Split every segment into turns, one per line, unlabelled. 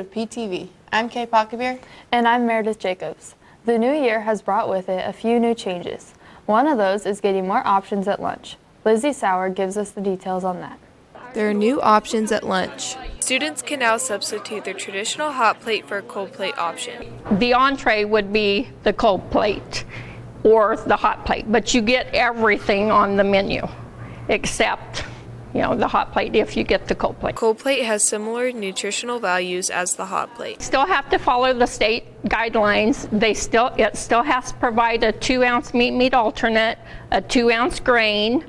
of PTV. I'm Kay Pockavere.
And I'm Meredith Jacobs. The new year has brought with it a few new changes. One of those is getting more options at lunch. Lizzie Sauer gives us the details on that.
There are new options at lunch. Students can now substitute their traditional hot plate for a cold plate option.
The entree would be the cold plate or the hot plate, but you get everything on the menu except, the hot plate if you get the cold plate.
Cold plate has similar nutritional values as the hot plate.
Still have to follow the state guidelines. It still has to provide a 2-ounce meat alternate, a 2-ounce grain.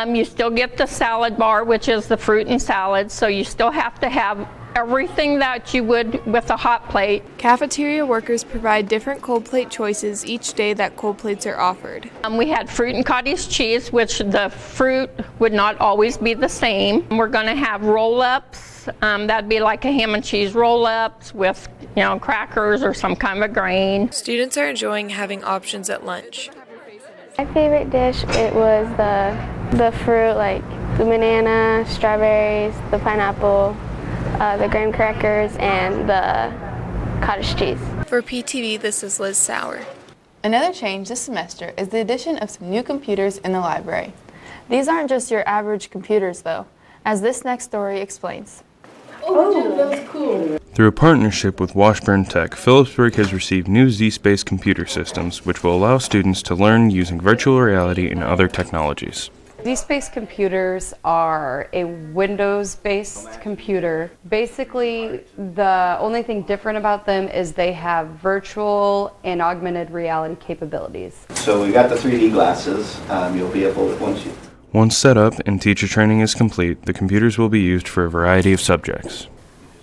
You still get the salad bar, which is the fruit and salad, so you still have to have everything that you would with a hot plate.
Cafeteria workers provide different cold plate choices each day that cold plates are offered.
We had fruit and cottage cheese, which the fruit would not always be the same. We're going to have roll-ups. That'd be like a ham and cheese roll-ups with, crackers or some kind of a grain.
Students are enjoying having options at lunch.
My favorite dish, it was the fruit, like the banana, strawberries, the pineapple, the graham crackers, and the cottage cheese.
For PTV, this is Liz Sauer.
Another change this semester is the addition of some new computers in the library.
These aren't just your average computers, though, as this next story explains.
That was cool.
Through a partnership with Washburn Tech, Phillipsburg has received new Z-Space computer systems, which will allow students to learn using virtual reality and other technologies.
Z-Space computers are a Windows-based computer. Basically, the only thing different about them is they have virtual and augmented reality capabilities.
So we got the 3D glasses. You'll be able to,
Once set up and teacher training is complete, the computers will be used for a variety of subjects.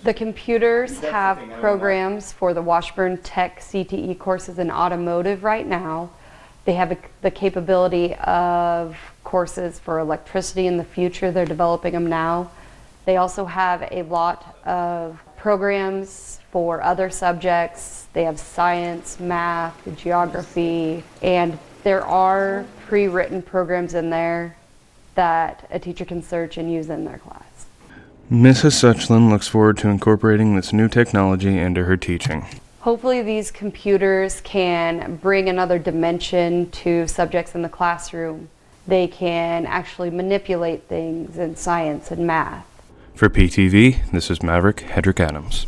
The computers have programs for the Washburn Tech CTE courses in automotive right now. They have the capability of courses for electricity in the future. They're developing them now. They also have a lot of programs for other subjects. They have science, math, geography, and there are pre-written programs in there that a teacher can search and use in their class.
Mrs. Suchlin looks forward to incorporating this new technology into her teaching.
Hopefully these computers can bring another dimension to subjects in the classroom. They can actually manipulate things in science and math.
For PTV, this is Maverick Hedrick Adams.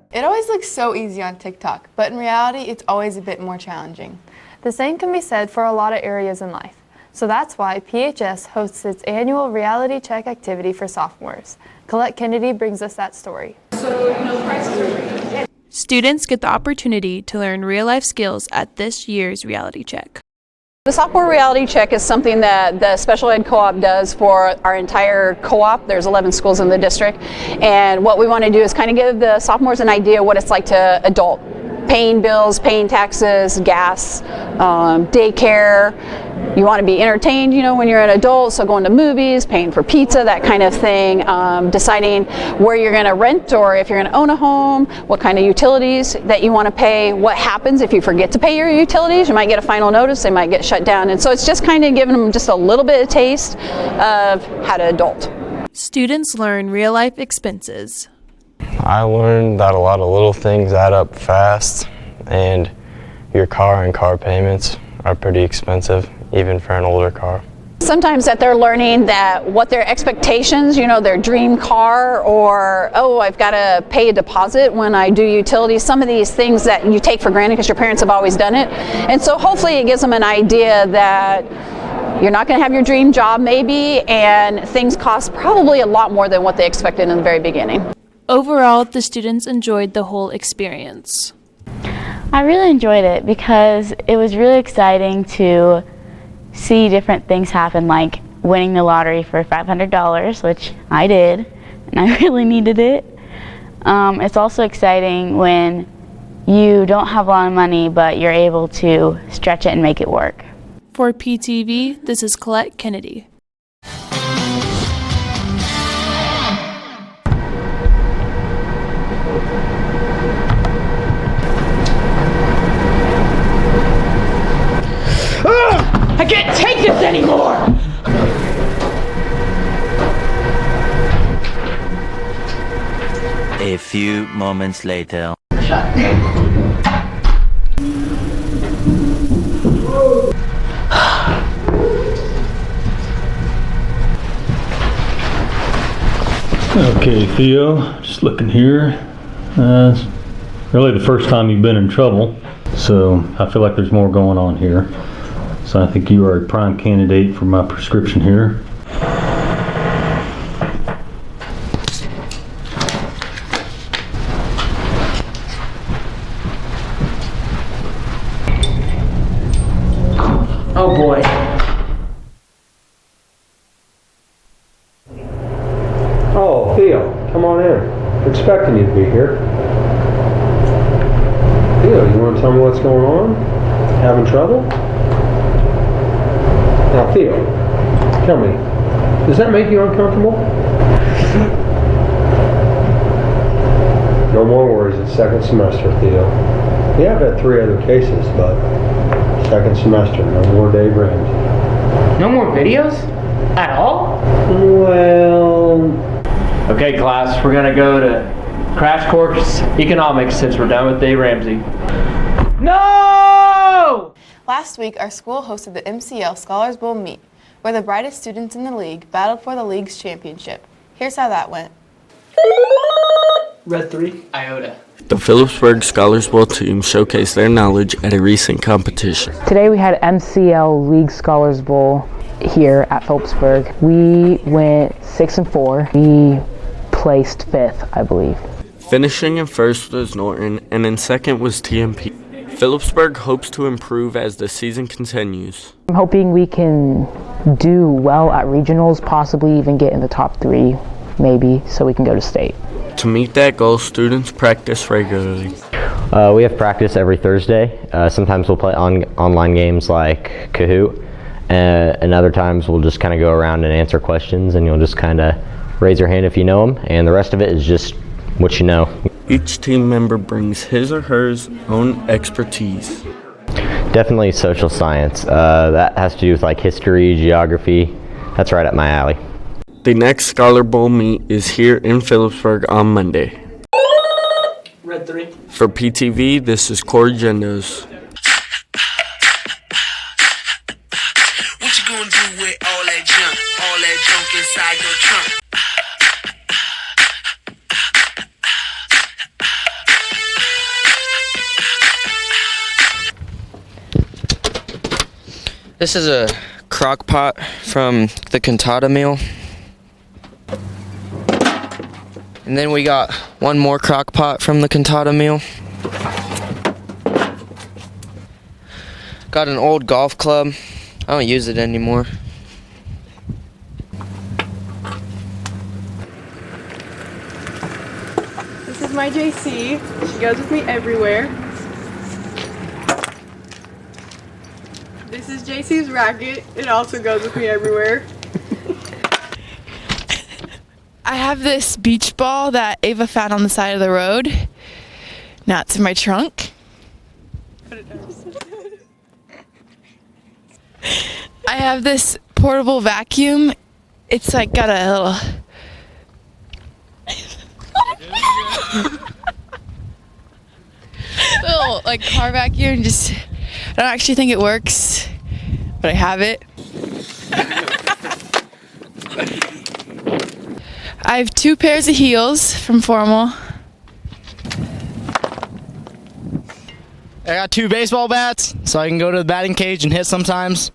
It always looks so easy on TikTok, but in reality, it's always a bit more challenging.
The same can be said for a lot of areas in life. So that's why PHS hosts its annual reality check activity for sophomores. Colette Kennedy brings us that story.
Students get the opportunity to learn real-life skills at this year's reality check.
The sophomore reality check is something that the special ed co-op does for our entire co-op. There's 11 schools in the district, and what we want to do is kind of give the sophomores an idea what it's like to adult. Paying bills, paying taxes, gas, daycare. You want to be entertained, when you're an adult, so going to movies, paying for pizza, that kind of thing, deciding where you're going to rent or if you're going to own a home, what kind of utilities that you want to pay, what happens if you forget to pay your utilities. You might get a final notice, they might get shut down, and so it's just kind of giving them just a little bit of taste of how to adult.
Students learn real-life expenses.
I learned that a lot of little things add up fast, and your car and car payments are pretty expensive, even for an older car.
Sometimes that they're learning that what their expectations, their dream car, or, oh, I've got to pay a deposit when I do utilities, some of these things that you take for granted because your parents have always done it. And so hopefully it gives them an idea that you're not going to have your dream job maybe, and things cost probably a lot more than what they expected in the very beginning.
Overall, the students enjoyed the whole experience.
I really enjoyed it because it was really exciting to see different things happen, like winning the lottery for $500, which I did, and I really needed it. It's also exciting when you don't have a lot of money, but you're able to stretch it and make it work.
For PTV, this is Colette Kennedy.
I can't take this anymore!
A few moments later.
Okay, Theo, just looking here. It's really the first time you've been in trouble, so I feel like there's more going on here. So I think you are a prime candidate for my prescription here.
Oh boy.
Oh, Theo, come on in. Expecting you to be here. Theo, you want to tell me what's going on? Having trouble? Now, Theo, tell me, does that make you uncomfortable? No more worries, it's second semester, Theo. We have had 3 other cases, but second semester, no more Dave Ramsey.
No more videos? At all?
Well...
Okay, class, we're gonna go to Crash Course Economics since we're done with Dave Ramsey.
No!
Last week, our school hosted the MCL Scholars Bowl meet, where the brightest students in the league battled for the league's championship. Here's how that went.
Red 3, Iota.
The Phillipsburg Scholars Bowl team showcased their knowledge at a recent competition.
Today we had MCL League Scholars Bowl here at Phillipsburg. We went 6-4. We placed 5th, I believe.
Finishing in first was Norton, and in second was TMP. Phillipsburg hopes to improve as the season continues.
I'm hoping we can do well at regionals, possibly even get in the top 3, maybe, so we can go to state.
To meet that goal, students practice regularly.
We have practice every Thursday. Sometimes we'll play online games like Kahoot, and other times we'll just kind of go around and answer questions, and you'll just kind of raise your hand if you know them, and the rest of it is just what you know.
Each team member brings his or her own expertise.
Definitely social science. That has to do with like history, geography. That's right up my alley.
The next Scholar Bowl meet is here in Phillipsburg on Monday.
Red 3.
For PTV, this is Corey Gendos.
What you gonna do with all that junk inside your trunk?
This is a crock pot from the cantata meal. And then we got one more crock pot from the cantata meal. Got an old golf club. I don't use it anymore.
This is my JC. She goes with me everywhere. This is JC's racket. It also goes with me everywhere.
I have this beach ball that Ava found on the side of the road. Now it's in my trunk. I have this portable vacuum. It's like got a little whole car vacuum and just, I don't actually think it works, but I have it. I have 2 pairs of heels from formal.
I got 2 baseball bats, so I can go to the batting cage and hit sometimes.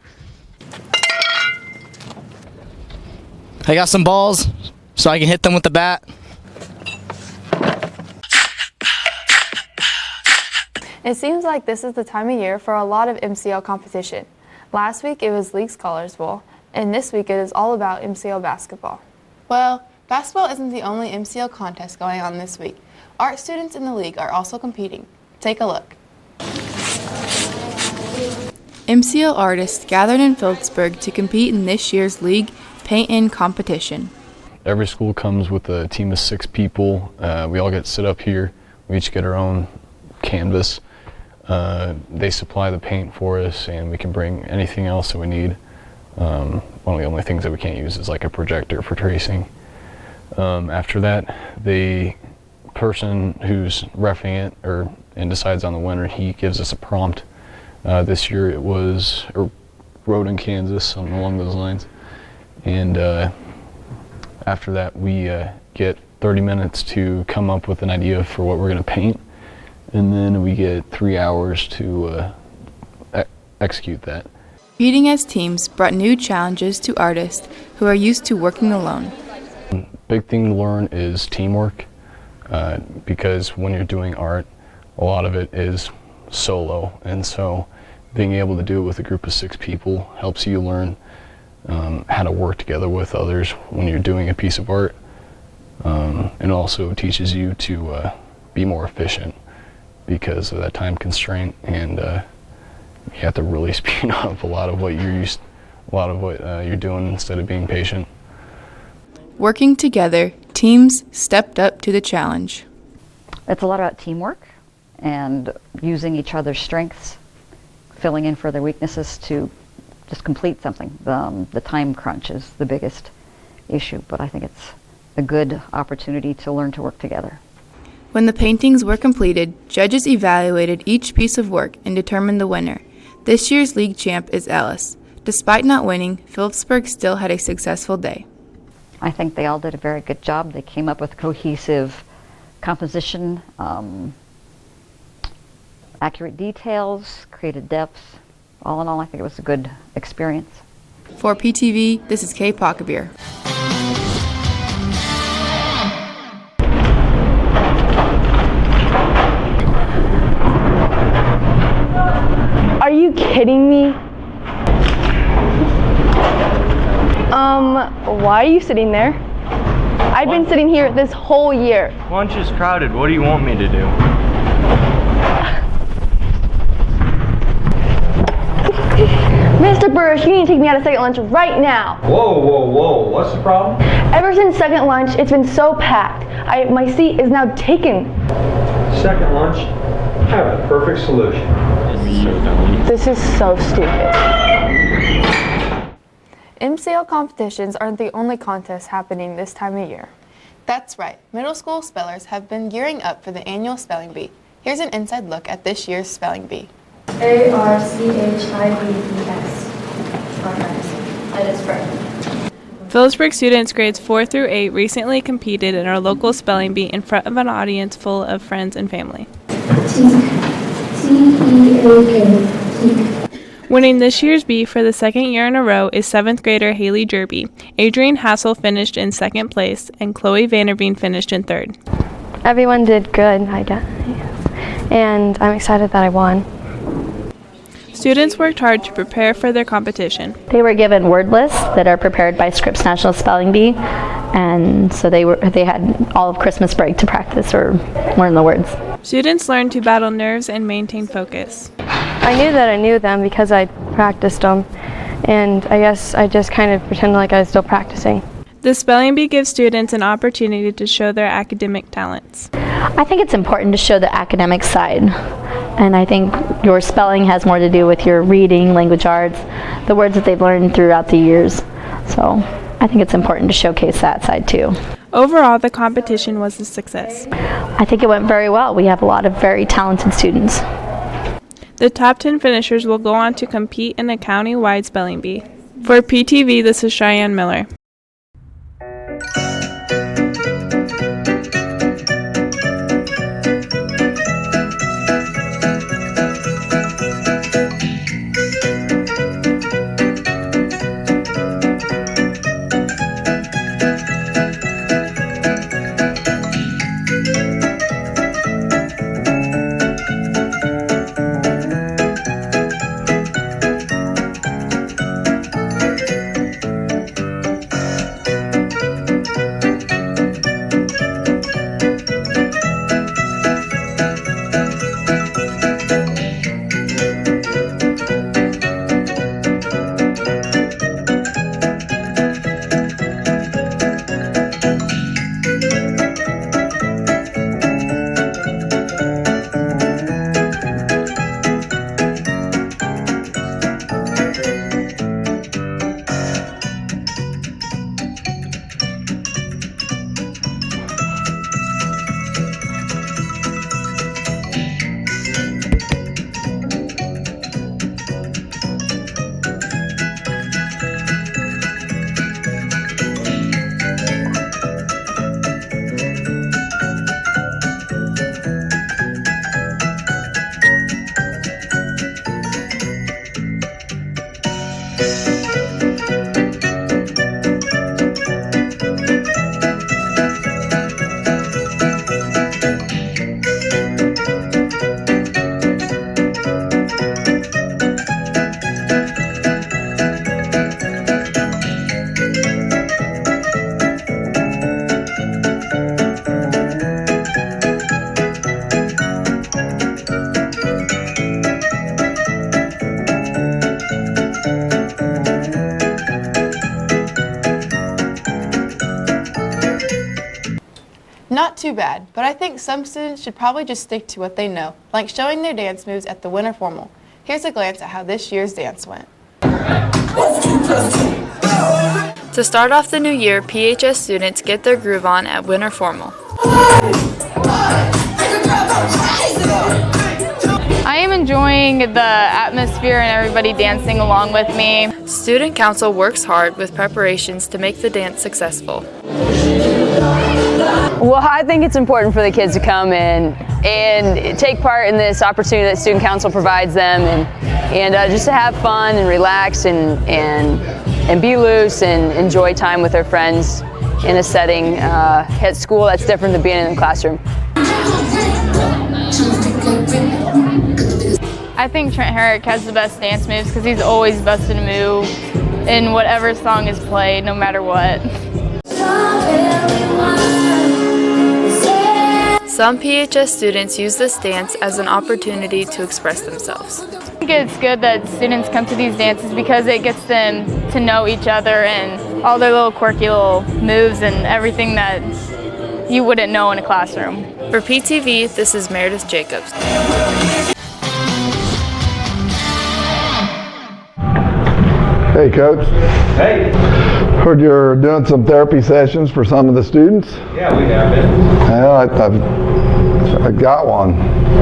I got some balls, so I can hit them with the bat.
It seems like this is the time of year for a lot of MCL competition. Last week it was League Scholars Bowl, and this week it is all about MCL basketball.
Well, basketball isn't the only MCL contest going on this week. Art students in the league are also competing. Take a look.
MCL artists gathered in Phillipsburg to compete in this year's league paint-in competition.
Every school comes with a team of 6 people. We all get set up here. We each get our own canvas. They supply the paint for us, and we can bring anything else that we need. One of the only things that we can't use is like a projector for tracing. After that, the person who's reffing it and decides on the winner, he gives us a prompt. This year it was a road in Kansas, something along those lines. And after that, we get 30 minutes to come up with an idea for what we're going to paint. And then we get 3 hours to execute that.
Competing as teams brought new challenges to artists who are used to working alone.
Big thing to learn is teamwork, because when you're doing art, a lot of it is solo, and so being able to do it with a group of 6 people helps you learn how to work together with others when you're doing a piece of art. It also teaches you to be more efficient because of that time constraint, and you have to really speed up a lot of what you're doing instead of being patient.
Working together, teams stepped up to the challenge.
It's a lot about teamwork and using each other's strengths, filling in for their weaknesses to just complete something. The time crunch is the biggest issue, but I think it's a good opportunity to learn to work together.
When the paintings were completed, judges evaluated each piece of work and determined the winner. This year's league champ is Ellis. Despite not winning, Phillipsburg still had a successful day.
I think they all did a very good job. They came up with cohesive composition, accurate details, created depth. All in all, I think it was a good experience.
For PTV, this is Kay Pockabir.
Are you kidding me? Why are you sitting there? I've been sitting here this whole year.
Lunch is crowded. What do you want me to do?
Mr. Burrish, you need to take me out of second lunch right now.
Whoa, whoa, whoa. What's the problem?
Ever since second lunch, it's been so packed. My seat is now taken.
Second lunch? I have the perfect solution.
This is so stupid. MCL competitions aren't the only contests happening this time of year.
That's right. Middle school spellers have been gearing up for the annual spelling bee. Here's an inside look at this year's spelling bee.
ARCHIBES. That is correct.
Phillipsburg students grades 4 through 8 recently competed in our local spelling bee in front of an audience full of friends and family.
TEAK.
Winning this year's bee for the second year in a row is 7th grader Haley Derby. Adrienne Hassel finished in 2nd place, and Chloe Vanderveen finished in 3rd.
Everyone did good, I guess, and I'm excited that I won.
Students worked hard to prepare for their competition.
They were given word lists that are prepared by Scripps National Spelling Bee, and so they had all of Christmas break to practice or learn the words.
Students learned to battle nerves and maintain focus.
I knew that I knew them because I practiced them, and I guess I just kind of pretended like I was still practicing.
The spelling bee gives students an opportunity to show their academic talents.
I think it's important to show the academic side, and I think your spelling has more to do with your reading, language arts, the words that they've learned throughout the years. So I think it's important to showcase that side too.
Overall, the competition was a success.
I think it went very well. We have a lot of very talented students.
The top 10 finishers will go on to compete in a county-wide spelling bee. For PTV, this is Cheyenne Miller.
Not too bad, but I think some students should probably just stick to what they know, like showing their dance moves at the winter formal. Here's a glance at how this year's dance went.
To start off the new year, PHS students get their groove on at winter formal.
I am enjoying the atmosphere and everybody dancing along with me.
Student council works hard with preparations to make the dance successful.
Well, I think it's important for the kids to come in and take part in this opportunity that Student Council provides them, and just to have fun and relax and be loose and enjoy time with their friends in a setting at school that's different than being in the classroom.
I think Trent Herrick has the best dance moves because he's always busting a move in whatever song is played, no matter what.
Some PHS students use this dance as an opportunity to express themselves.
I think it's good that students come to these dances because it gets them to know each other and all their little quirky little moves and everything that you wouldn't know in a classroom.
For PTV, this is Meredith Jacobs.
Hey, Coach.
Hey.
Heard you're doing some therapy sessions for some of the students.
Yeah, we have been.
Well, I got one.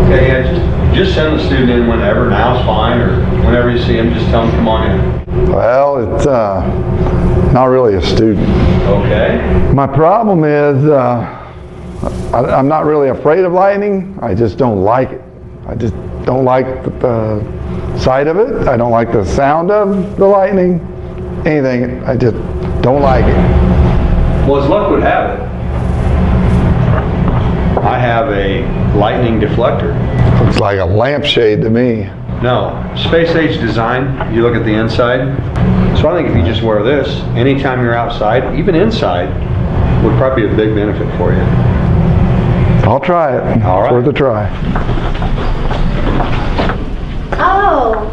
Okay, yeah, just send the student in whenever. Now's fine, or whenever you see them, just tell them come on in.
Well, it's not really a student.
Okay.
My problem is I'm not really afraid of lightning. I just don't like it. I just don't like the sight of it. I don't like the sound of the lightning. Anything. I just don't like it.
Well, as luck would have it, I have a lightning deflector.
Looks like a lampshade to me.
No, space age design, you look at the inside. So I think if you just wear this, anytime you're outside, even inside, would probably be a big benefit for you.
I'll try it.
All right.
Worth a try.
Oh,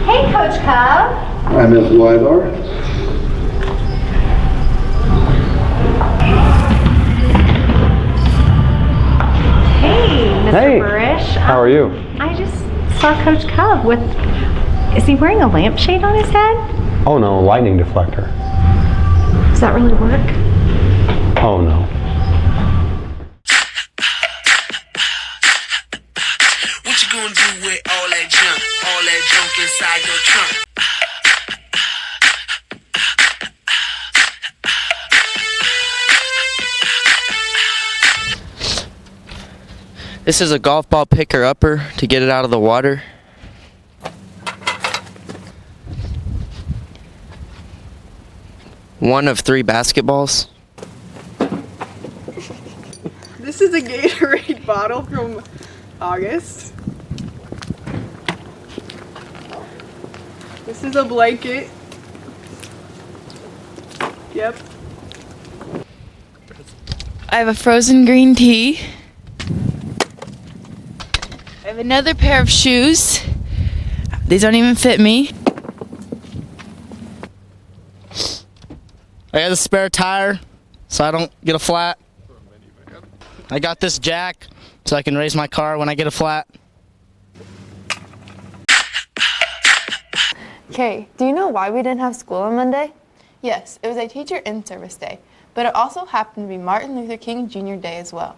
hey, Coach Cub.
Hi, Miss Weiler.
Hey, Mr.
Hey.
Burish.
How are you?
I just saw Coach Cub with, is he wearing a lampshade on his head?
Oh no, lightning deflector.
Does that really work?
Oh no.
What you gonna do with all that junk? inside your trunk.
This is a golf ball picker-upper to get it out of the water. One of 3 basketballs.
This is a Gatorade bottle from August. This is a blanket. Yep.
I have a frozen green tea. I have another pair of shoes. These don't even fit me.
I got a spare tire so I don't get a flat. I got this jack so I can raise my car when I get a flat.
Kay, do you know why we didn't have school on Monday? Yes, it was a teacher in-service day, but it also happened to be Martin Luther King Jr. Day as well.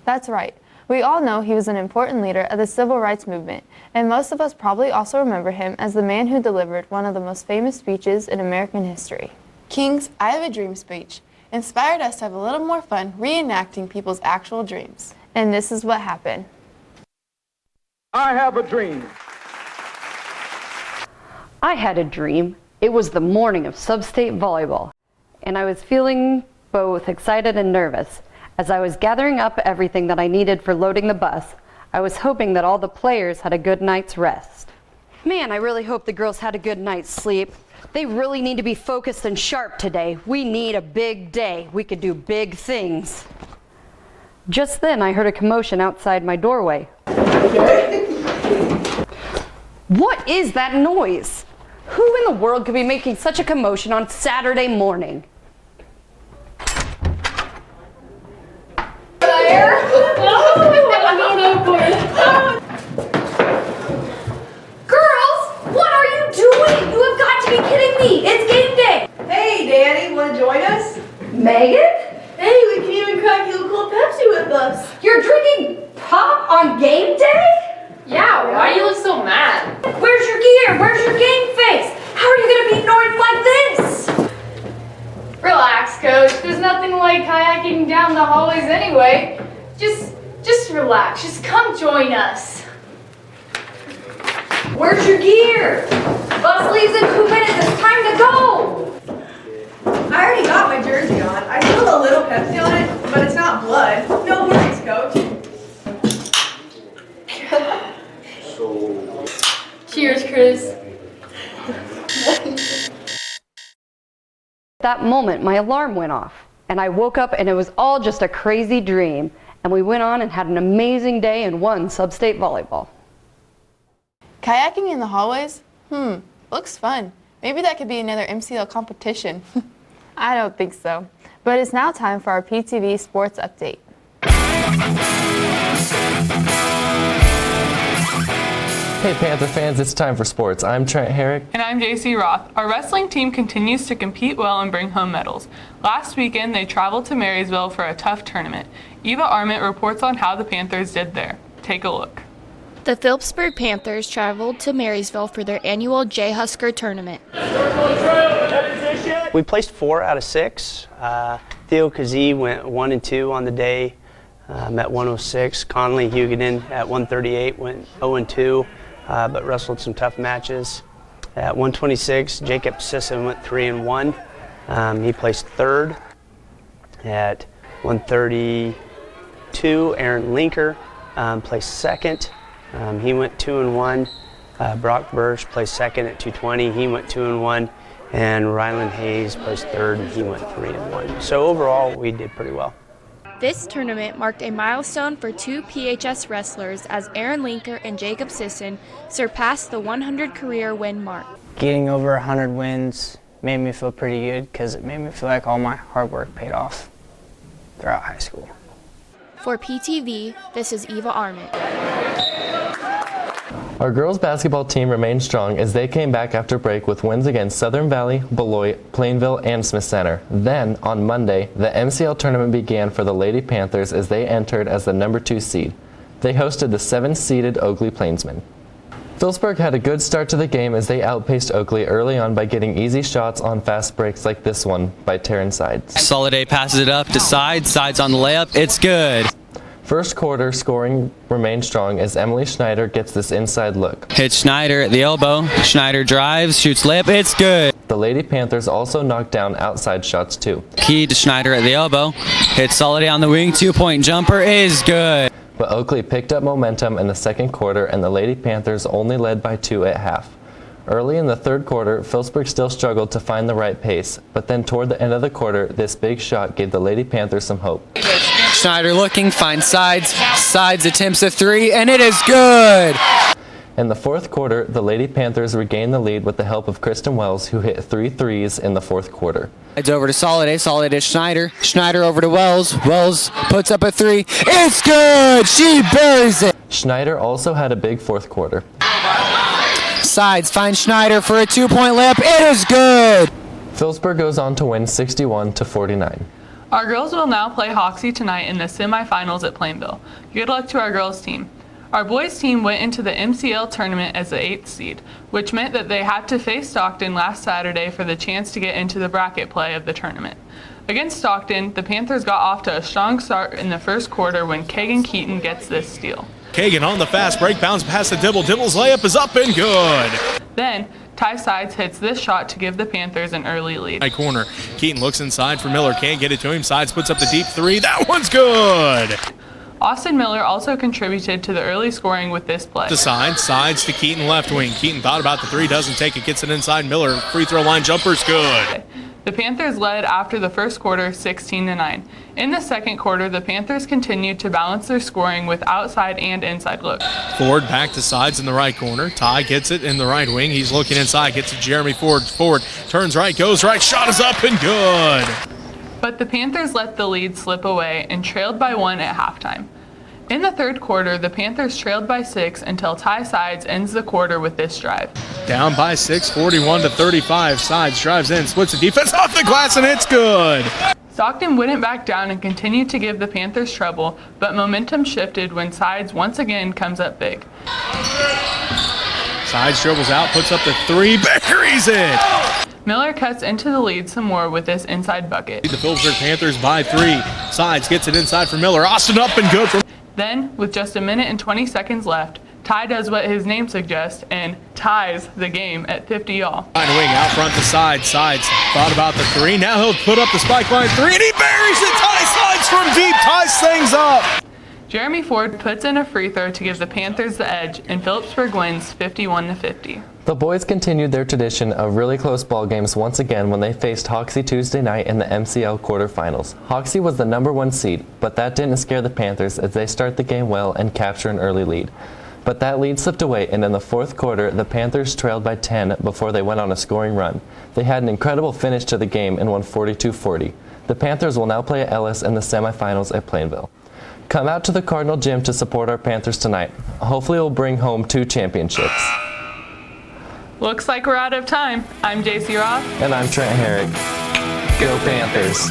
That's right. We all know he was an important leader of the civil rights movement, and most of us probably also remember him as the man who delivered one of the most famous speeches in American history. King's I Have a Dream speech inspired us to have a little more fun reenacting people's actual dreams. And this is what happened.
I have a dream.
I had a dream. It was the morning of sub-state volleyball, and I was feeling both excited and nervous. As I was gathering up everything that I needed for loading the bus, I was hoping that all the players had a good night's rest. Man, I really hope the girls had a good night's sleep. They really need to be focused and sharp today. We need a big day. We could do big things. Just then, I heard a commotion outside my doorway. What is that noise? Who in the world could be making such a commotion on Saturday morning?
Girls, what are you doing? You have got to be kidding me. It's game day.
Hey, Danny, want to join us?
Megan? Hey, we can even crack you a cold Pepsi with us. You're drinking pop on game day?
Yeah, why do you look so mad?
Where's your gear? Where's your game face? How are you going to beat North like this?
Relax, Coach. There's nothing like kayaking down the hallways anyway. Just relax. Just come join us.
Where's your gear? Bus leaves in 2 minutes. It's time to go.
I already got my jersey on. I spilled a little Pepsi on it, but it's not blood. No worries, Coach.
Cheers, Chris.
That moment, my alarm went off, and I woke up and it was all just a crazy dream. And we went on and had an amazing day and won sub-state volleyball.
Kayaking in the hallways? Looks fun. Maybe that could be another MCL competition. I don't think so. But it's now time for our PTV sports update.
Hey Panther fans, it's time for sports. I'm Trent Herrick.
And I'm JC Roth. Our wrestling team continues to compete well and bring home medals. Last weekend, they traveled to Marysville for a tough tournament. Eva Arment reports on how the Panthers did there. Take a look.
The Phillipsburg Panthers traveled to Marysville for their annual J-Husker tournament.
We placed 4 out of 6. Theo Kazee went 1 and 2 on the day, at 106. Conley Huguenin at 138 went 0 and 2. But wrestled some tough matches. At 126, Jacob Sisson went 3 and 1. He placed 3rd. At 132, Aaron Linker placed 2nd. He went 2 and 1. Brock Bursch placed 2nd at 220. He went 2 and 1. And Ryland Hayes placed 3rd, and he went 3 and 1. So overall, we did pretty well.
This tournament marked a milestone for 2 PHS wrestlers as Aaron Linker and Jacob Sisson surpassed the 100 career win mark.
Getting over 100 wins made me feel pretty good because it made me feel like all my hard work paid off throughout high school.
For PTV, this is Eva Arment.
Our girls basketball team remained strong as they came back after break with wins against Southern Valley, Beloit, Plainville, and Smith Center. Then, on Monday, the MCL tournament began for the Lady Panthers as they entered as the number 2 seed. They hosted the 7-seeded Oakley Plainsmen. Phillipsburg had a good start to the game as they outpaced Oakley early on by getting easy shots on fast breaks like this one by Taryn Sides.
Soliday passes it up to Sides. Sides on the layup. It's good.
First quarter scoring remained strong as Emily Schneider gets this inside look.
Hits Schneider at the elbow. Schneider drives, shoots layup. It's good.
The Lady Panthers also knocked down outside shots too.
Key to Schneider at the elbow. Hits Soliday on the wing. 2-point jumper is good.
But Oakley picked up momentum in the second quarter and the Lady Panthers only led by 2 at half. Early in the third quarter, Phillipsburg still struggled to find the right pace, but then toward the end of the quarter, this big shot gave the Lady Panthers some hope.
Schneider looking, finds Sides. Sides attempts a 3, and it is good!
In the fourth quarter, the Lady Panthers regained the lead with the help of Kristen Wells, who hit 3 threes in the fourth quarter.
It's over to Soliday. Soliday to Schneider. Schneider over to Wells. Wells puts up a 3. It's good! She buries it!
Schneider also had a big fourth quarter.
Sides finds Schneider for a 2-point layup. It is good!
Phillipsburg goes on to win 61-49.
Our girls will now play Hoxie tonight in the semifinals at Plainville. Good luck to our girls team. Our boys team went into the MCL tournament as the 8th seed, which meant that they had to face Stockton last Saturday for the chance to get into the bracket play of the tournament. Against Stockton, the Panthers got off to a strong start in the first quarter when Kagan Keaton gets this steal.
Kagan on the fast break, bounce past the Dibble. Dibble's layup is up and good.
Then, Ty Sides hits this shot to give the Panthers an early lead.
Right corner, Keaton looks inside for Miller, can't get it to him. Sides puts up the deep 3, that one's good.
Austin Miller also contributed to the early scoring with this play.
To Sides to Keaton left wing. Keaton thought about the 3, doesn't take it, gets it inside. Miller, free throw line jumper's good.
The Panthers led after the first quarter 16-9. In the second quarter, the Panthers continued to balance their scoring with outside and inside looks.
Ford back to Sides in the right corner. Ty gets it in the right wing. He's looking inside, gets it Jeremy Ford. Ford turns right, goes right, shot is up and good.
But the Panthers let the lead slip away and trailed by 1 at halftime. In the third quarter, the Panthers trailed by 6 until Ty Sides ends the quarter with this drive.
Down by 6, 41-35. Sides drives in, splits the defense off the glass, and it's good.
Stockton wouldn't back down and continued to give the Panthers trouble, but momentum shifted when Sides once again comes up big.
Sides dribbles out, puts up the 3, buries it.
Miller cuts into the lead some more with this inside bucket.
The Phillipsburg Panthers by 3. Sides gets it inside for Miller. Austin up and good.
Then, with just 1 minute and 20 seconds left, Ty does what his name suggests and ties the game at 50-all.
Wing out front to Sides. Sides thought about the 3. Now he'll put up the spike line 3, and he buries it. Ty Sides from deep, ties things up.
Jeremy Ford puts in a free throw to give the Panthers the edge, and Phillipsburg wins 51-50.
The boys continued their tradition of really close ball games once again when they faced Hoxie Tuesday night in the MCL quarterfinals. Hoxie was the #1 seed, but that didn't scare the Panthers as they start the game well and capture an early lead. But that lead slipped away, and in the fourth quarter, the Panthers trailed by 10 before they went on a scoring run. They had an incredible finish to the game and won 42-40. The Panthers will now play at Ellis in the semifinals at Plainville. Come out to the Cardinal Gym to support our Panthers tonight. Hopefully we'll bring home 2 championships.
Looks like we're out of time. I'm JC Roth.
And I'm Trent Herrick. Go Panthers!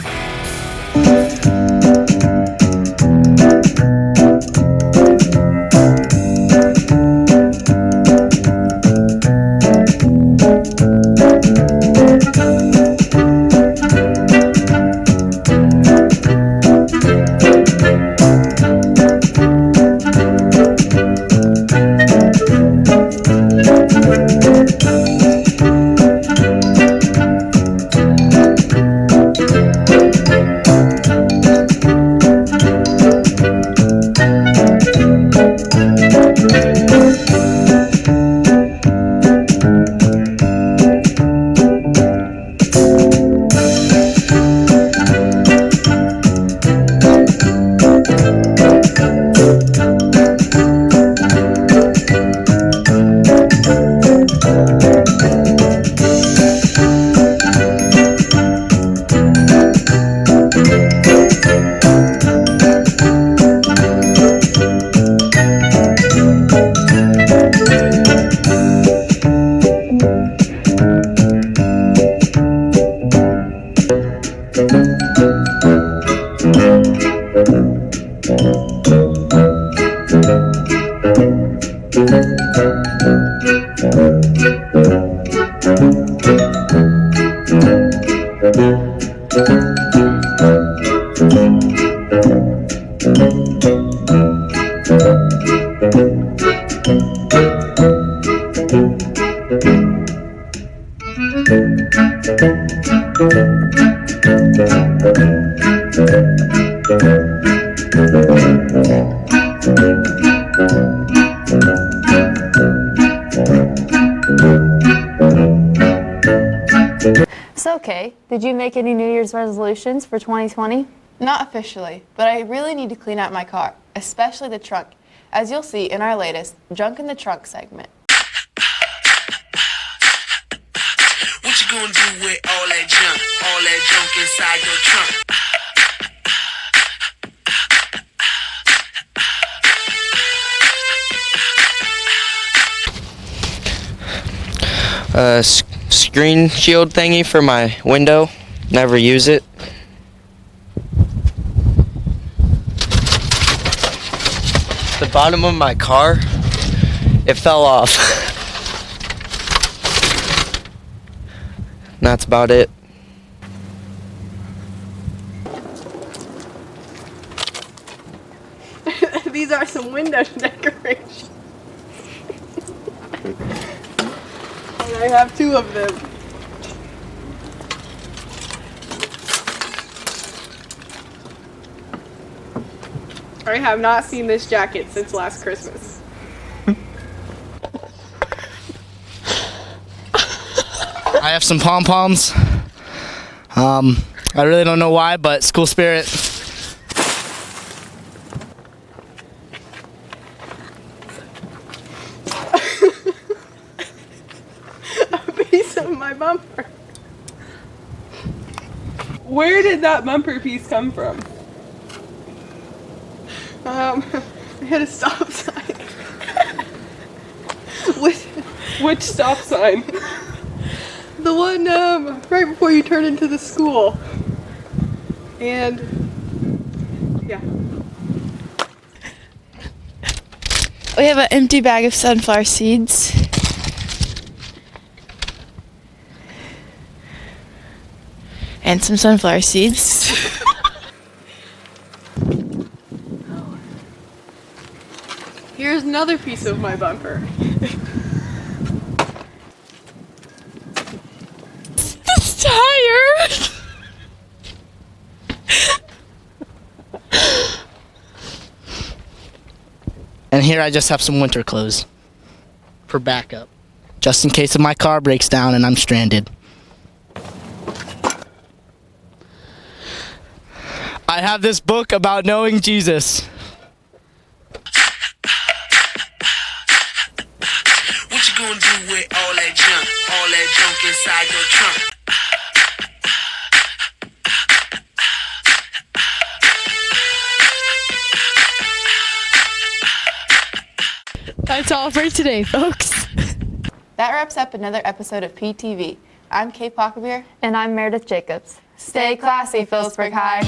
So, Kay, did you make any New Year's resolutions for 2020?
Not officially, but I really need to clean out my car, especially the trunk, as you'll see in our latest Junk in the Trunk segment.
What you gonna do with all that junk inside your trunk?
Screen shield thingy for my window. Never use it. The bottom of my car, it fell off. And that's about it.
These are some window decorations. And I have 2 of them. I have not seen this jacket since last Christmas.
I have some pom-poms. I really don't know why, but school spirit.
A piece of my bumper. Where did that bumper piece come from? I hit a stop sign. Which stop sign? The one right before you turn into the school. And yeah.
We have an empty bag of sunflower seeds. And some sunflower seeds.
Here's another piece of my bumper.
This tire!
And here I just have some winter clothes for backup, just in case if my car breaks down and I'm stranded. I have this book about knowing Jesus.
What you gonna do with all that junk inside your trunk?
That's all for today, folks.
That wraps up another episode of PTV. I'm Kay Pockabeer.
And I'm Meredith Jacobs.
Stay classy, Phillipsburg High.